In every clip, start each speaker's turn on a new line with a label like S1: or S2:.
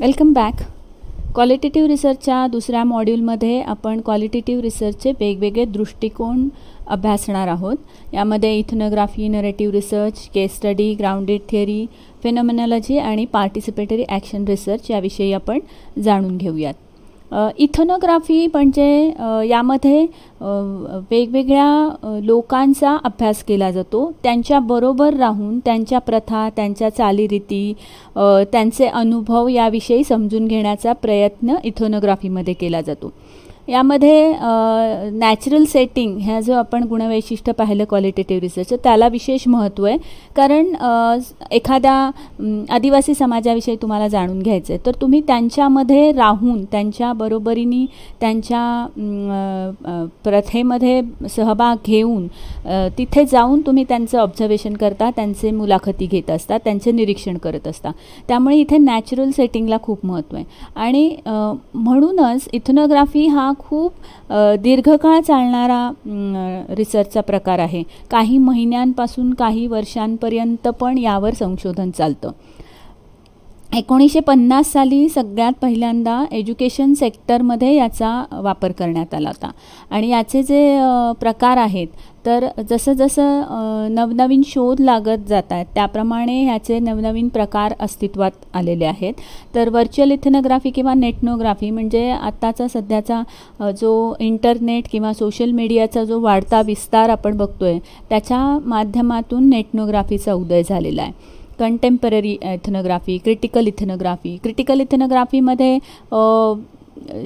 S1: Welcome back. Qualitative रिसर्चच्या दुसऱ्या मॉड्यूलमध्ये आपण क्वालिटेटिव्ह रिसर्चचे वेगवेगळे दृष्टिकोन अभ्यासणार आहोत. यामध्ये इथनोग्राफी, नरेटिव्ह रिसर्च, केस स्टडी, ग्राउंडेड थिअरी, फेनॉमेनॉलॉजी आणि पार्टिसिपेटरी ॲक्शन रिसर्च याविषयी आपण जाणून घेऊयात. इथनोग्राफी म्हणजे यामध्ये वेगवेगळ्या लोकांचा अभ्यास केला जातो. त्यांच्याबरोबर राहून त्यांच्या प्रथा, त्यांच्या चालीरीती, त्यांचे अनुभव याविषयी समजून घेण्याचा प्रयत्न इथनोग्राफीमध्ये केला जातो. यामध्ये नॅचरल सेटिंग ह्या जो आपण गुणवैशिष्ट्य पाहिलं क्वालिटेटिव्ह रिसर्च, त्याला विशेष महत्त्व आहे. कारण एखाद्या आदिवासी समाजाविषयी तुम्हाला जाणून घ्यायचं आहे तर तुम्ही त्यांच्यामध्ये राहून त्यांच्या बरोबरीने त्यांच्या प्रथेमध्ये सहभाग घेऊन तिथे जाऊन तुम्ही त्यांचं ऑब्झर्वेशन करता, त्यांचे मुलाखती घेत असता, त्यांचे निरीक्षण करत असता. त्यामुळे इथे नॅचरल सेटिंगला खूप महत्त्व आहे. आणि म्हणूनच इथनोग्राफी हा खूप दीर्घकाळ चालणारा रिसर्चचा प्रकार आहे. काही महिन्यांपासून काही वर्षांपर्यंत पण यावर संशोधन चालतं. 1950 साली सगळ्यात पहिल्यांदा एज्युकेशन सेक्टरमध्ये याचा वापर करण्यात आला होता. आणि याचे जे प्रकार आहेत तर जसं जसं नवनवीन शोध लागत जात आहेत त्याप्रमाणे ह्याचे नवनवीन प्रकार अस्तित्वात आलेले आहेत. तर व्हर्च्युअल इथनोग्राफी किंवा नेटनोग्राफी म्हणजे आत्ताचा सध्याचा जो इंटरनेट किंवा सोशल मीडियाचा जो वाढता विस्तार आपण बघतो आहे त्याच्या माध्यमातून नेटनोग्राफीचा उदय झालेला आहे. कंटेम्पररी इथनोग्राफी, क्रिटिकल इथनोग्राफीमध्ये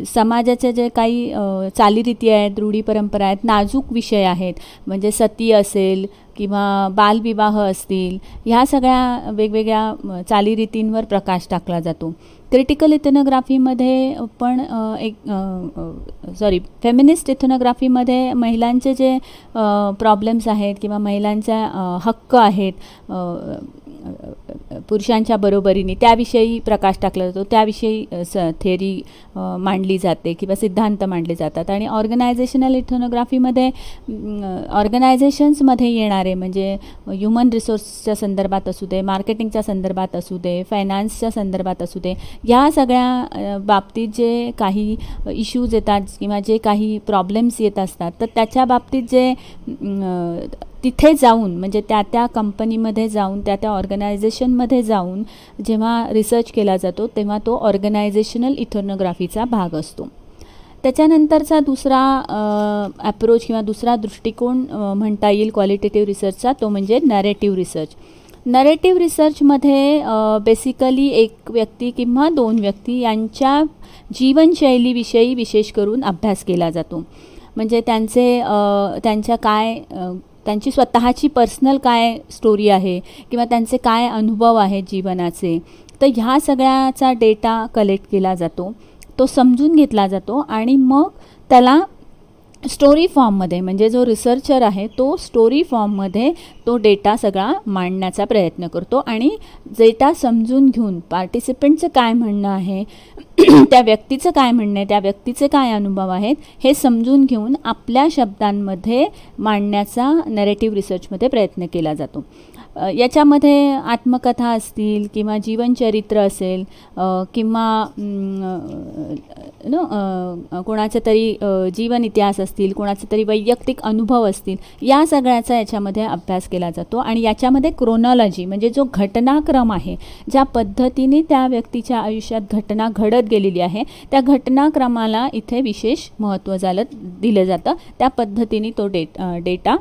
S1: समाजाचे जे काही चालीरीती आहेत, रूढी परंपरा आहेत, नाजूक विषय आहेत, म्हणजे सती असेल किंवा बालविवाह असतील, ह्या सगळ्या वेगवेगळ्या चालीरीतींवर प्रकाश टाकला जातो. क्रिटिकल इथनोग्राफीमध्ये पण फेमिनिस्ट इथनोग्राफीमध्ये महिलांचे जे प्रॉब्लेम्स आहेत किंवा महिलांचा हक्क आहेत पुरुषांच्या बरोबरीने त्याविषयी प्रकाश टाकला जातो. त्याविषयी थेअरी मांडली जाते किंवा सिद्धांत मांडले जातात. आणि ऑर्गनायझेशनल इथनोग्राफीमध्ये ऑर्गनायझेशन्समध्ये येणारे म्हणजे ह्युमन रिसोर्सच्या संदर्भात असू दे, मार्केटिंगच्या संदर्भात असू दे, फायनान्सच्या संदर्भात असू दे, ह्या सगळ्या बाबतीत जे काही इश्यूज येतात किंवा जे काही प्रॉब्लेम्स येत असतात तर त्याच्या बाबतीत जे तिथे जाऊन म्हणजे त्या कंपनीमध्ये जाऊन त्या ऑर्गनायझेशनमध्ये जाऊन जेव्हा रिसर्च केला जातो तेव्हा तो ऑर्गनायझेशनल इथनोग्राफीचा भाग असतो. त्याच्यानंतरचा दुसरा ॲप्रोच किंवा दुसरा दृष्टिकोन म्हणता येईल क्वालिटेटिव्ह रिसर्चचा, तो म्हणजे नरेटिव्ह रिसर्च. नरेटिव्ह रिसर्चमध्ये बेसिकली एक व्यक्ती किंवा दोन व्यक्ती यांच्या जीवनशैलीविषयी विशेष करून अभ्यास केला जातो. म्हणजे त्यांची स्वतःची पर्सनल काय स्टोरी आहे किंवा त्यांचे काय अनुभव आहेत जीवनाचे, तर ह्या सगळ्याचा डेटा कलेक्ट केला जातो, तो समजून घेतला जातो आणि मग त्याला स्टोरी फॉर्ममध्ये म्हणजे जो रिसर्चर आहे तो स्टोरी फॉर्ममध्ये तो डेटा सगळा मांडण्याचा प्रयत्न करतो. आणि डेटा समजून घेऊन पार्टिसिपंटचं काय म्हणणं आहे, त्या व्यक्तीचं काय म्हणणं आहे, त्या व्यक्तीचे काय अनुभव आहेत हे समजून घेऊन आपल्या शब्दांमध्ये मांडण्याचा नरेटिव्ह रिसर्चमध्ये प्रयत्न केला जातो. याच्यामध्ये आत्मकथा असतील किंवा जीवनचरित्र असेल किंवा कोणाचे तरी जीवन इतिहास असतील, कोणाचे तरी वैयक्तिक अनुभव असतील, या सगळ्याचा याच्यामध्ये अभ्यास केला जातो. आणि याच्यामध्ये क्रोनॉलॉजी म्हणजे जो घटनाक्रम आहे, ज्या पद्धतीने त्या व्यक्तीच्या आयुष्यात घटना घडत गेलेली आहे त्या घटनाक्रमाला इथे विशेष महत्त्व दिलं जातं. त्या पद्धतीने तो डेटा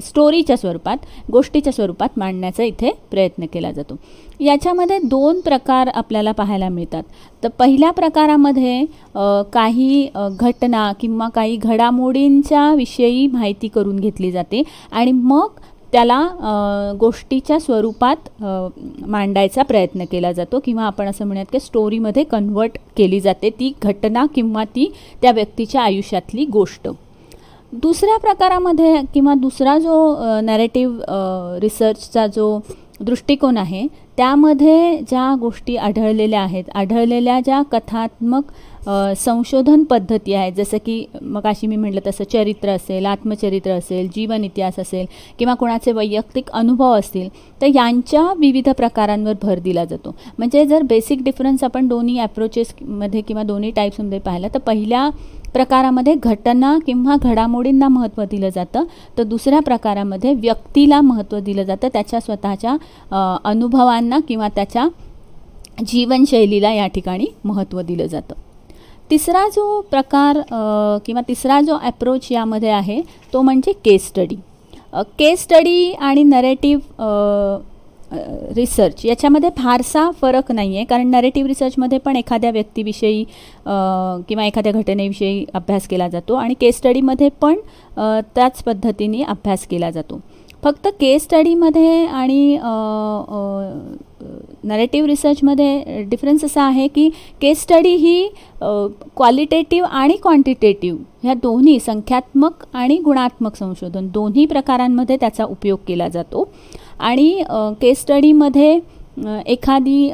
S1: स्टोरीच्या स्वरूपात, गोष्टीच्या स्वरूपात मांडण्याचा इथे प्रयत्न केला जातो. याच्यामध्ये दोन प्रकार आपल्याला पाहायला मिळतात. तर पहिल्या प्रकारामध्ये काही घटना किंवा काही घडामोडींच्या विषयी माहिती करून घेतली जाते आणि मग त्याला गोष्टीच्या स्वरूपात मांडायचा प्रयत्न केला जातो किंवा आपण असं म्हणूयात की स्टोरीमध्ये कन्व्हर्ट केली जाते ती घटना किंवा ती त्या व्यक्तीच्या आयुष्यातली गोष्ट. दुसऱ्या प्रकारामध्ये किंवा दुसरा जो नरेटिव्ह रिसर्चचा जो दृष्टिकोन आहे त्यामध्ये ज्या गोष्टी आढळलेल्या ज्या कथात्मक संशोधन पद्धती आहेत, जसं की मगाशी मी म्हटलं तसं चरित्र असेल, आत्मचरित्र असेल, जीवन इतिहास असेल किंवा कोणाचे वैयक्तिक अनुभव असतील, तर यांच्या विविध प्रकारांवर भर दिला जातो. म्हणजे जर बेसिक डिफरन्स आपण दोन्ही ॲप्रोचेसमध्ये किंवा दोन्ही टाईप्समध्ये पाहिलं तर पहिल्या प्रकारामध्ये घटना किंवा घडामोडींना महत्त्व दिलं जातं, तर दुसऱ्या प्रकारामध्ये व्यक्तीला महत्त्व दिलं जातं, त्याच्या स्वतःच्या अनुभवांना किंवा त्याच्या जीवनशैलीला या ठिकाणी महत्त्व दिलं जातं. तिसरा जो प्रकार किंवा तिसरा जो ॲप्रोच यामध्ये आहे तो म्हणजे केस स्टडी. केस स्टडी आणि नरेटिव्ह रिसर्च याच्यामध्ये फारसा फरक नाही आहे, कारण नरेटिव्ह रिसर्चमध्ये पण एखाद्या व्यक्तीविषयी किंवा एखाद्या घटनेविषयी अभ्यास केला जातो आणि केस स्टडीमध्ये पण त्याच पद्धतीने अभ्यास केला जातो. फक्त केस स्टडीमध्ये आणि नरेटिव्ह रिसर्चमध्ये डिफरन्स असा आहे की केस स्टडी ही क्वालिटेटिव्ह आणि क्वांटिटेटिव्ह ह्या दोन्ही संख्यात्मक आणि गुणात्मक संशोधन दोन्ही प्रकारांमध्ये त्याचा उपयोग केला जातो. आणि केस स्टडीमध्ये एखादी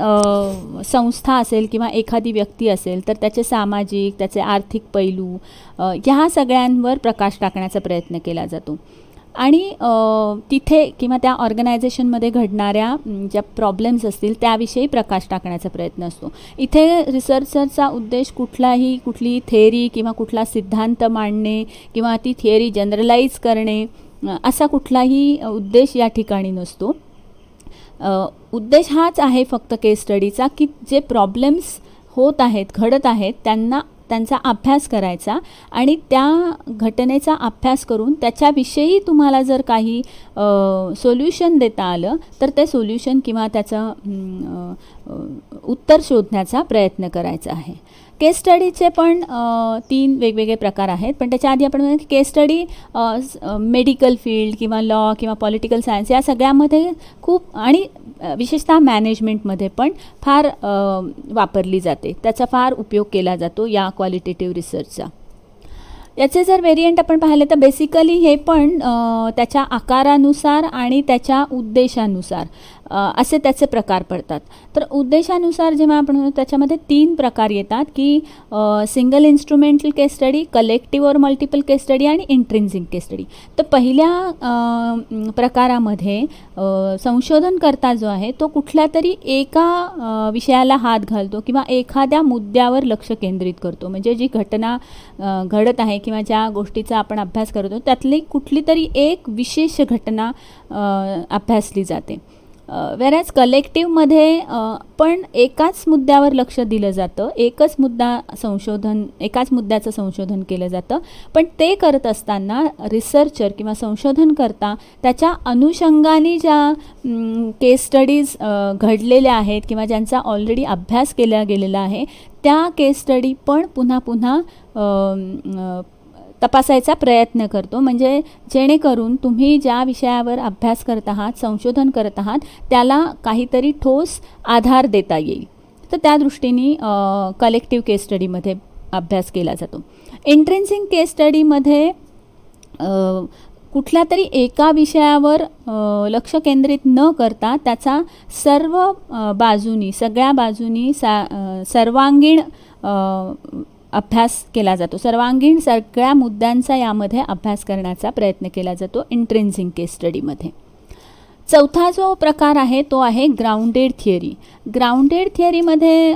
S1: संस्था असेल किंवा एखादी व्यक्ती असेल तर त्याचे सामाजिक, त्याचे आर्थिक पैलू ह्या सगळ्यांवर प्रकाश टाकण्याचा प्रयत्न केला जातो. आणि तिथे किंवा त्या ऑर्गनायझेशनमध्ये घडणाऱ्या ज्या प्रॉब्लेम्स असतील त्याविषयी प्रकाश टाकण्याचा प्रयत्न असतो. इथे रिसर्चरचा उद्देश कुठली थेअरी किंवा कुठला सिद्धांत मांडणे किंवा ती थिअरी जनरलाइज करणे असा कुठलाही उद्देश या ठिकाणी नसतो. उद्देश हाच आहे फक्त केस स्टडीचा की जे प्रॉब्लेम्स घडत आहेत त्यांचा अभ्यास करायचा आणि त्या घटनेचा अभ्यास करून त्याच्याविषयी तुम्हाला जर काही सोल्युशन देता आलं तर ते सोल्युशन किंवा त्याचं उत्तर शोधण्याचा प्रयत्न करायचा आहे. केस स्टडीचे पण 3 वेगवेगळे प्रकार आहेत, पण त्याच्या आधी आपण म्हणूया की केस स्टडी मेडिकल फील्ड किंवा लॉ किंवा पॉलिटिकल सायन्स या सगळ्यामध्ये खूप आणि विशेषतः मॅनेजमेंटमध्ये पण फार वापरली जाते, त्याचा फार उपयोग केला जातो या क्वालिटेटिव्ह रिसर्चचा. याचे जर व्हेरियंट आपण पाहिले तर बेसिकली हे पण त्याच्या आकारानुसार आणि त्याच्या उद्देशानुसार असे त्याचे प्रकार पडतात. तर उद्देशानुसार जेव्हा आपण म्हणतो त्याच्यामध्ये 3 प्रकार येतात की सिंगल इन्स्ट्रुमेंटल केस स्टडी, कलेक्टिव्ह और मल्टिपल केस स्टडी आणि इंट्रिन्सिक केस स्टडी. तर पहिल्या प्रकारामध्ये संशोधनकर्ता जो आहे तो कुठल्या तरी एका विषयाला हात घालतो किंवा एखाद्या मुद्द्यावर लक्ष केंद्रित करतो. म्हणजे जी घटना घडत आहे किंवा ज्या गोष्टीचा आपण अभ्यास करतो त्यातली कुठली तरी एक विशेष घटना अभ्यासली जाते. व्हेरॅज कलेक्टिव्हमध्ये पण एकाच मुद्द्यावर लक्ष दिलं जातं, एकाच मुद्द्याचं संशोधन केलं जातं. पण ते करत असताना रिसर्चर किंवा संशोधनकर्ता त्याच्या अनुषंगाने ज्या केस स्टडीज घडलेल्या आहेत किंवा ज्यांचा ऑलरेडी अभ्यास केला गेलेला आहे त्या केस स्टडी पण पुन्हा पुन्हा तपासायचा प्रयत्न करतो. म्हणजे जेणेकरून तुम्ही ज्या विषयावर अभ्यास करत आहात, संशोधन करत आहात त्याला काहीतरी ठोस आधार देता येईल. तर त्या दृष्टीने कलेक्टिव्ह केस स्टडीमध्ये अभ्यास केला जातो. इंट्रिन्सिक केस स्टडीमध्ये कुठल्या तरी एका विषयावर लक्ष केंद्रित न करता त्याचा सगळ्या बाजूनी सर्वांगीण अभ्यास केला जातो. सर्वांगीण सगळ्या मुद्द्यांचा यामध्ये अभ्यास करण्याचा प्रयत्न केला जातो इंट्रिन्सिक केस स्टडीमध्ये. चौथा जो प्रकार आहे तो आहे ग्राउंडेड थिअरी. ग्राउंडेड थिअरीमध्ये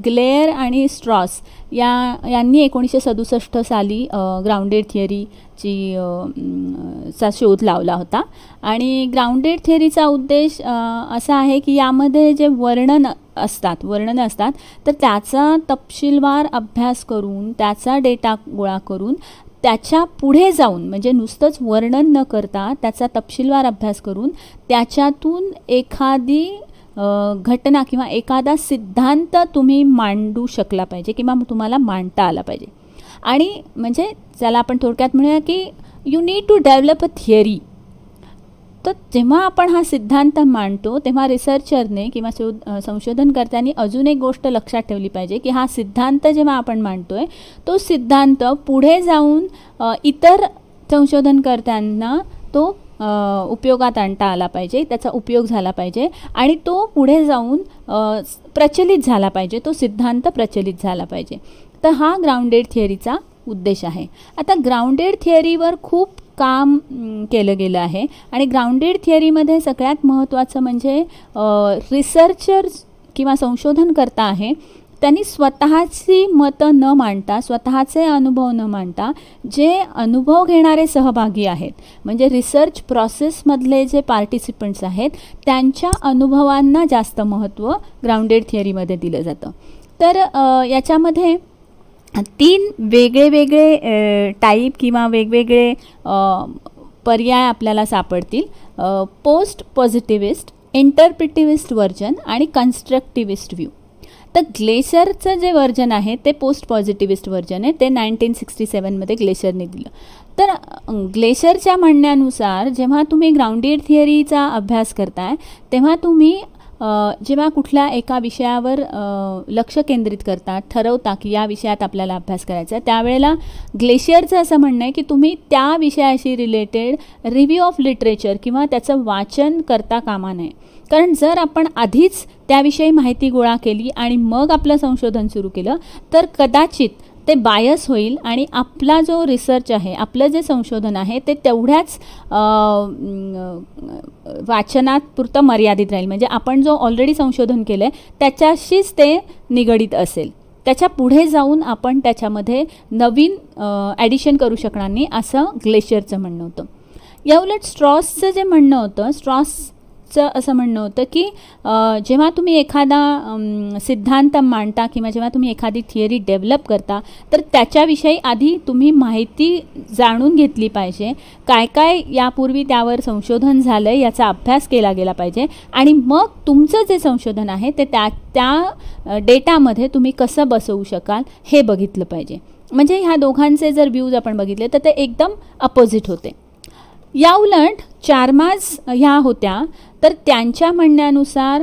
S1: ग्लेअर आणि स्ट्रॉस यांनी 1967 साली ग्राउंडेड थिअरीची चा शोध लावला होता. आणि ग्राउंडेड थिअरीचा उद्देश असा आहे की यामध्ये जे वर्णनं असतात तर त्याचा तपशीलवार अभ्यास करून त्याचा डेटा गोळा करून त्याच्या पुढे जाऊन म्हणजे नुसतंच वर्णन न करता त्याचा तपशीलवार अभ्यास करून त्याच्यातून एखादी घटना किंवा एखादा सिद्धांत तुम्ही मांडू शकला पाहिजे किंवा तुम्हाला मांडता आला पाहिजे. आणि म्हणजे त्याला आपण थोडक्यात म्हणूया की you need to develop a theory. तर जेव्हा आपण हा सिद्धांत मांडतो तेव्हा रिसर्चरने किंवा संशोधनकर्त्यांनी अजून एक गोष्ट लक्षात ठेवली पाहिजे की हा सिद्धांत जेव्हा आपण मांडतोय तो सिद्धांत पुढे जाऊन इतर संशोधनकर्त्यांना तो उपयोगात आणता आला पाहिजे, त्याचा उपयोग झाला पाहिजे आणि तो पुढे जाऊन प्रचलित झाला पाहिजे, तो सिद्धांत प्रचलित झाला पाहिजे. तर हा ग्राउंडेड थिअरीचा उद्देश आहे. आता ग्राउंडेड थिअरीवर खूप काम केलं गेलं आहे आणि ग्राउंडेड थिअरीमध्ये सगळ्यात महत्त्वाचं म्हणजे रिसर्चर्स किंवा संशोधनकर्ता आहे त्यांनी स्वतःची मतं न मांडता, स्वतःचे अनुभव न मांडता, जे अनुभव घेणारे सहभागी आहेत म्हणजे रिसर्च प्रोसेसमधले जे पार्टिसिपंट्स आहेत त्यांच्या अनुभवांना जास्त महत्त्व ग्राउंडेड थिअरीमध्ये दिलं जातं. तर याच्यामध्ये 3 वेगळे टाईप किंवा वेगवेगळे पर्याय आपल्याला सापडतील. पोस्ट पॉझिटिव्हिस्ट, इंटरप्रिटिव्हिस्ट व्हर्जन आणि कन्स्ट्रक्टिव्हिस्ट व्ह्यू. तर ग्लेशियरचं जे व्हर्जन आहे ते पोस्ट पॉझिटिव्हिस्ट व्हर्जन आहे, ते 1967मध्ये ग्लेशियरने दिलं. तर ग्लेशियरच्या म्हणण्यानुसार जेव्हा तुम्ही ग्राउंडेड थिअरीचा अभ्यास करताय तेव्हा तुम्ही जेव्हा कुठल्या एका विषयावर लक्ष केंद्रित करता, ठरवता की या विषयात आपल्याला अभ्यास करायचा आहे, त्यावेळेला ग्लेशियरचं असं म्हणणं आहे की तुम्ही त्या विषयाशी रिलेटेड रिव्ह्यू ऑफ लिटरेचर किंवा त्याचं वाचन करता कामा नये. कारण जर आपण आधीच त्याविषयी माहिती गोळा केली आणि मग आपलं संशोधन सुरू केलं तर कदाचित ते बायस होईल आणि आपला जो रिसर्च आहे, आपलं जे संशोधन आहे ते तेवढ्याच वाचनात पुरतं मर्यादित राहील. म्हणजे आपण जो ऑलरेडी संशोधन केलं आहे त्याच्याशीच ते निगडीत असेल, त्याच्या पुढे जाऊन आपण त्याच्यामध्ये नवीन ॲडिशन करू शकणार नाही, असं ग्लेशियरचं म्हणणं होतं. याउलट स्ट्रॉसचं जे म्हणणं होतं, स्ट्रॉसचं असं म्हणणं होतं की जेव्हा तुम्ही एखादा सिद्धांत मांडता किंवा जेव्हा तुम्ही एखादी थिअरी डेव्हलप करता तर त्याच्याविषयी आधी तुम्ही माहिती जाणून घेतली पाहिजे, काय काय यापूर्वी त्यावर संशोधन झालं आहे याचा अभ्यास केला गेला पाहिजे आणि मग तुमचं जे संशोधन आहे ते त्या डेटामध्ये तुम्ही कसं बसवू शकाल हे बघितलं पाहिजे. म्हणजे ह्या दोघांचे जर व्ह्यूज आपण बघितले तर ते एकदम अपोजिट होते. याउलट चार्माज ह्या होत्या तर त्यांच्या म्हणण्यानुसार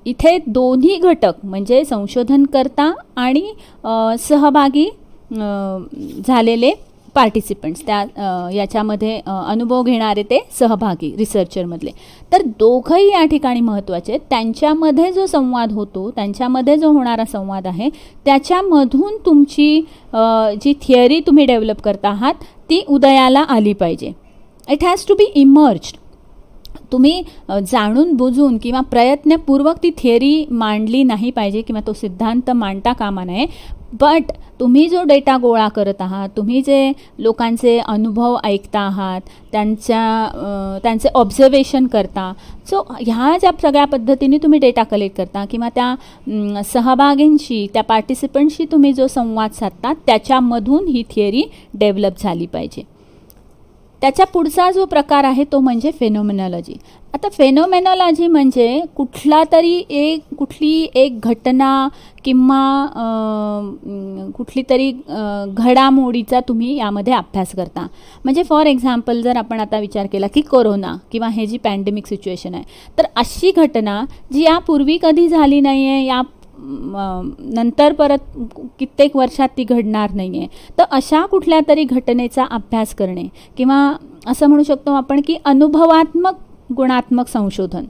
S1: इथे दोन्ही घटक म्हणजे संशोधनकर्ता आणि सहभागी झालेले पार्टिसिपंट्स, त्या याच्यामध्ये अनुभव घेणारे ते सहभागी रिसर्चरमधले, तर दोघंही या ठिकाणी महत्त्वाचे आहेत. त्यांच्यामध्ये जो संवाद होतो, त्यांच्यामध्ये जो होणारा संवाद आहे त्याच्यामधून तुमची जी थिअरी तुम्ही डेव्हलप करता आहात ती उदयाला आली पाहिजे. It has to be emerged. तुम्ही जाणून बुजून किंवा प्रयत्नपूर्वक ती थिअरी मांडली नाही पाहिजे किंवा तो सिद्धांत मांडता कामा नये. बट तुम्ही जो डेटा गोळा करत आहात, तुम्ही जे लोकांचे अनुभव ऐकता आहात, त्यांचे ऑब्झर्वेशन करता, सो ह्या ज्या सगळ्या पद्धतीने तुम्ही डेटा कलेक्ट करता किंवा त्या सहभागींशी, त्या पार्टिसिपंटशी तुम्ही जो संवाद साधता त्याच्यामधून ही थिअरी डेव्हलप झाली पाहिजे. त्याच्या पुढचा जो प्रकार आहे तो म्हणजे फेनोमेनॉलॉजी. आता फेनोमेनॉलॉजी म्हणजे कुठली एक घटना किंवा कुठली तरी घडामोडीचा तुम्ही यामध्ये अभ्यास करता. म्हणजे फॉर एक्झाम्पल जर आपण आता विचार केला की कोरोना किंवा हे जी पॅन्डेमिक सिच्युएशन आहे, तर अशी घटना जी यापूर्वी कधी झाली नाही आहे, या नंतर परत कित्येक वर्षात ती घडणार नाही आहे, तर अशा कुठल्या तरी घटनेचा अभ्यास करणे किंवा असं म्हणू शकतो आपण की अनुभवात्मक गुणात्मक संशोधन.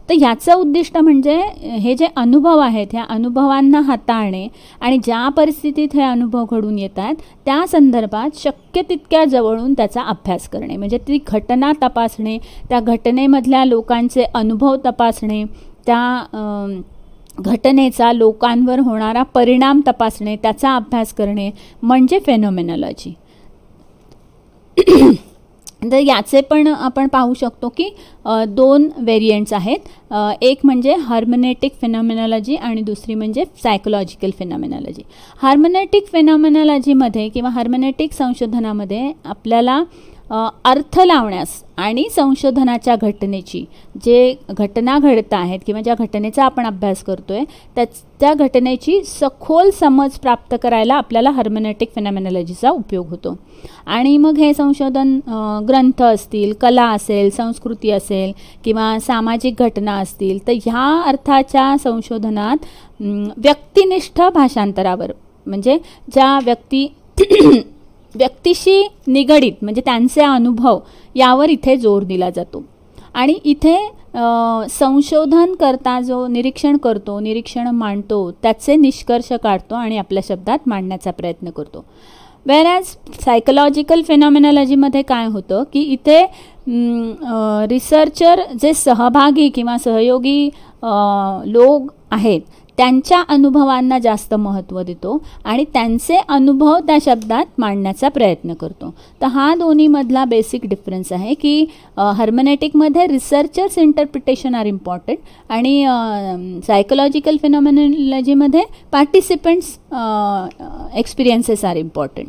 S1: तर ह्याचं उद्दिष्ट म्हणजे हे जे अनुभव आहेत ह्या अनुभवांना हाताळणे आणि ज्या परिस्थितीत हे अनुभव घडून येत आहेत त्या संदर्भात शक्य तितक्या जवळून त्याचा अभ्यास करणे. म्हणजे ती घटना तपासणे, त्या घटनेमधल्या लोकांचे अनुभव तपासणे, त्या घटनेचा लोकांवर होणारा परिणाम तपासणे, त्याचा अभ्यास करणे म्हणजे फेनोमेनॉलॉजी. तर याचे पण आपण पाहू शकतो की 2 व्हेरियंट्स आहेत. एक म्हणजे हार्मनेटिक फेनॉमेनॉलॉजी आणि दुसरी म्हणजे सायकोलॉजिकल फेनॉमेनॉलॉजी. हार्मनेटिक फेनॉमेनॉलॉजीमध्ये किंवा हार्मनेटिक संशोधनामध्ये आपल्याला अर्थ लावण्यास आणि संशोधनाच्या घटनेची, जे घटना घडत आहेत किंवा ज्या घटनेचा आपण अभ्यास करतोय त्या घटनेची सखोल समज प्राप्त करायला आपल्याला हार्मनेटिक फेनॉमेनॉलॉजीचा उपयोग होतो. आणि मग हे संशोधन ग्रंथ असतील, कला असेल, संस्कृती असेल किंवा सामाजिक घटना असतील, तर ह्या अर्थाच्या संशोधनात व्यक्तिनिष्ठ भाषांतरावर म्हणजे ज्या व्यक्ती व्यक्तीशी निगडीत म्हणजे त्यांचे अनुभव यावर इथे जोर दिला जातो. आणि इथे संशोधन करता जो निरीक्षण करतो, निरीक्षण मांडतो, त्याचे निष्कर्ष काढतो आणि आपल्या शब्दात मांडण्याचा प्रयत्न करतो. वेअरॅज सायकोलॉजिकल फेनॉमेनॉलॉजीमध्ये काय होतं की इथे रिसर्चर जे सहभागी किंवा सहयोगी लोक आहेत त्यांच्या अनुभवांना जास्त महत्त्व देतो आणि त्यांचे अनुभव त्या शब्दात मांडण्याचा प्रयत्न करतो. तर हा दोन्हीमधला बेसिक डिफरन्स आहे की हर्मेनेटिकमध्ये रिसर्चर्स इंटरप्रिटेशन आर इम्पॉर्टंट आणि सायकोलॉजिकल फेनॉमेनॉलॉजीमध्ये participants experiences are important.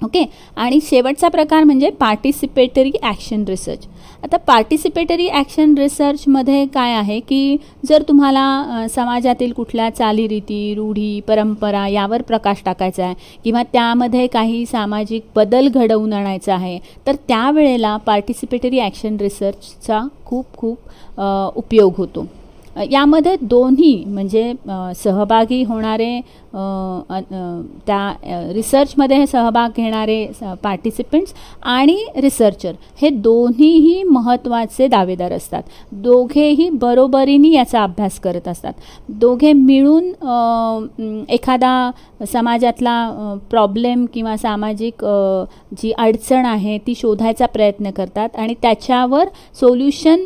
S1: Okay. आणि शेवटचा प्रकार म्हणजे पार्टिसिपेटरी ॲक्शन रिसर्च. आता पार्टिसिपेटरी ॲक्शन रिसर्चमध्ये काय आहे की जर तुम्हाला समाजातील कुठल्या चालीरीती, रूढी, परंपरा यावर प्रकाश टाकायचा आहे किंवा त्यामध्ये काही सामाजिक बदल घडवून आणायचा आहे तर त्यावेळेला पार्टिसिपेटरी ॲक्शन रिसर्चचा खूप उपयोग होतो. यामध्ये दोन्ही म्हणजे सहभागी होणारे त्या रिसर्चमध्ये सहभाग घेणारे पार्टिसिपंट्स आणि रिसर्चर हे दोन्हीही महत्त्वाचे दावेदार असतात. दोघेही बरोबरीने याचा अभ्यास करत असतात. दोघे मिळून एखादा समाजातला प्रॉब्लेम किंवा सामाजिक जी अडचण आहे ती शोधायचा प्रयत्न करतात आणि त्याच्यावर सोल्युशन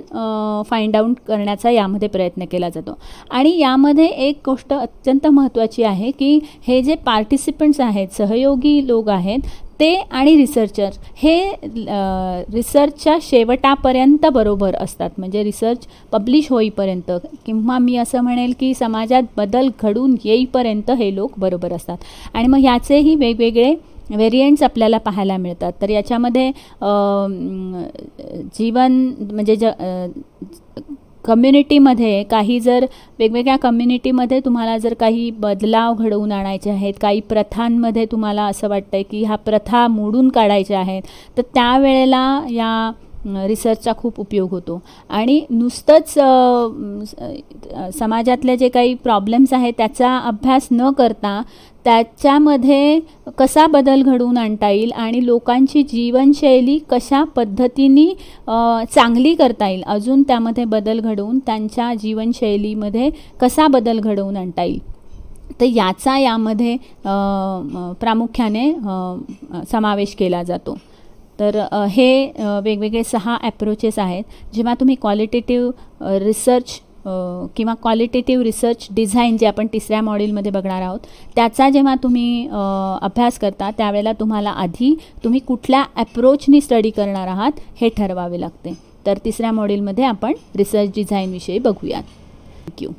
S1: फाइंड आउट करण्याचा यामध्ये प्रयत्न केला जातो. आणि यामध्ये एक गोष्ट अत्यंत महत्त्वाची आहे की हे जे पार्टिसिपंट्स आहेत, सहयोगी लोक आहेत, ते आणि रिसर्चर हे रिसर्चच्या शेवटापर्यंत बरोबर असतात. म्हणजे रिसर्च पब्लिश होईपर्यंत किंवा मी असं म्हणेल की समाजात बदल घडून येईपर्यंत हे लोक बरोबर असतात. आणि मग ह्याचेही वेगवेगळे व्हेरियंट्स आपल्याला पाहायला मिळतात. तर याच्यामध्ये जीवन म्हणजे कम्युनिटीमध्ये काही जर वेगवेगळ्या कम्युनिटीमध्ये तुम्हाला जर काही बदलाव घडवून आणायचे आहेत, काही प्रथांमध्ये तुम्हाला असं वाटतं आहे की ह्या प्रथा मोडून काढायच्या आहेत, तर त्यावेळेला या रिसर्चचा खूप उपयोग होतो. आणि नुसतंच समाजातले जे काही प्रॉब्लेम्स आहेत त्याचा अभ्यास न करता त्याच्यामध्ये कसा बदल घडवून आणता येईल आणि लोकांची जीवनशैली कशा पद्धतीने चांगली करता येईल, अजून त्यामध्ये बदल घडवून त्यांच्या जीवनशैलीमध्ये कसा बदल घडवून आणता येईल, तर याचा यामध्ये प्रामुख्याने समावेश केला जातो. तर हे वेगवेगळे 6 ॲप्रोचेस आहेत. जेव्हा तुम्ही क्वालिटेटिव्ह रिसर्च किंवा क्वालिटेटिव्ह रिसर्च डिझाईन जे आपण 3ऱ्या मॉड्यूलमध्ये बघणार आहोत त्याचा जेव्हा तुम्ही अभ्यास करता त्यावेळेला तुम्हाला आधी तुम्ही कुठल्या ॲप्रोचनी स्टडी करणार आहात हे ठरवावे लागते. तर 3ऱ्या मॉड्यूलमध्ये आपण रिसर्च डिझाईनविषयी बघूयात. थँक्यू.